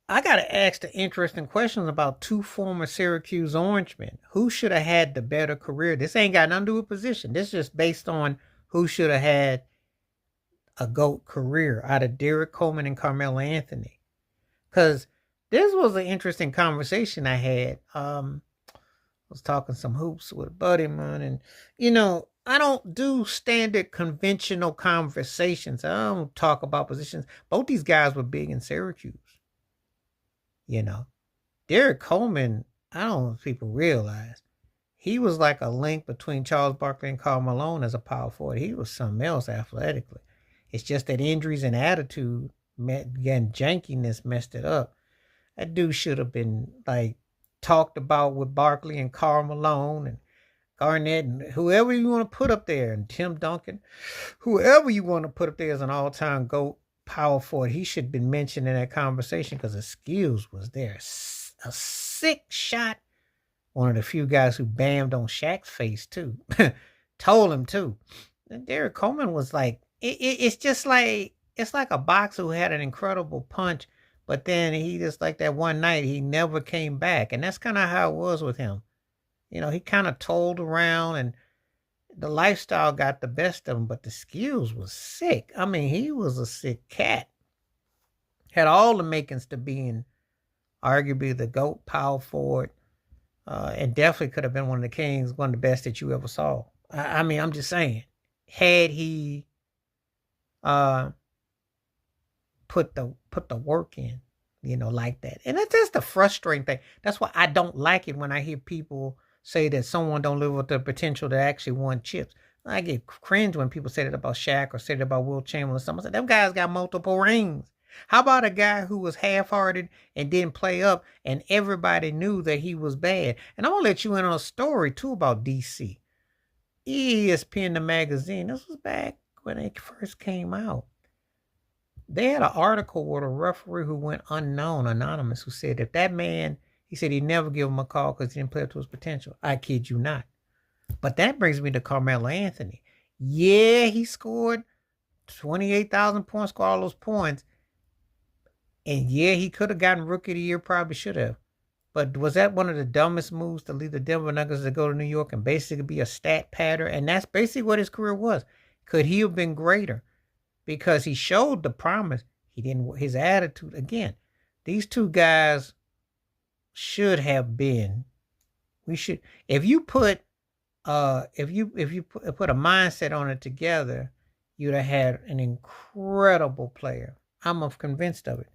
I got to ask the interesting questions about two former Syracuse Orangemen. Who should have had the better career? This ain't got nothing to do with position. This is just based on who should have had a GOAT career out of Derrick Coleman and Carmelo Anthony. Because this was an interesting conversation I had. I was talking some hoops with a buddy of mine, and I don't do standard conventional conversations. I don't talk about positions. Both these guys were big in Syracuse. You know, Derrick Coleman, I don't know if people realize, he was like a link between Charles Barkley and Karl Malone as a power forward. He was something else athletically. It's just that injuries and attitude and jankiness messed it up. That dude should have been like talked about with Barkley and Karl Malone and Garnett and whoever you want to put up there, and Tim Duncan, whoever you want to put up there as an all-time GOAT power forward. He should have been mentioned in that conversation because the skills was there. A sick shot. One of the few guys who bammed on Shaq's face too. Told him too. And Derrick Coleman was like, it's just like, it's like a boxer who had an incredible punch, but then he just like that one night, he never came back. And that's kind of how it was with him. He kind of told around and the lifestyle got the best of him, but the skills was sick. I mean, he was a sick cat. Had all the makings to being arguably the GOAT power forward, and definitely could have been one of the kings, one of the best that you ever saw. I mean, I'm just saying, had he put the work in, like that. And that's the frustrating thing. That's why I don't like it when I hear people say that someone don't live with the potential to actually win chips. I get cringe when people say that about Shaq or say that about Will Chamberlain. Someone said, them guys got multiple rings. How about a guy who was half-hearted and didn't play up and everybody knew that he was bad? And I'm going to let you in on a story, too, about DC. ESPN, the magazine, this was back when it first came out. They had an article with a referee who went anonymous, who said if that man, he said he'd never give him a call because he didn't play up to his potential. I kid you not. But that brings me to Carmelo Anthony. Yeah, he scored 28,000 points, scored all those points. And yeah, he could have gotten Rookie of the Year, probably should have. But was that one of the dumbest moves to leave the Denver Nuggets to go to New York and basically be a stat padder? And that's basically what his career was. Could he have been greater? Because he showed the promise. He didn't. His attitude, again, these two guys should have been. We should. If you put put a mindset on it together, you'd have had an incredible player. I'm convinced of it.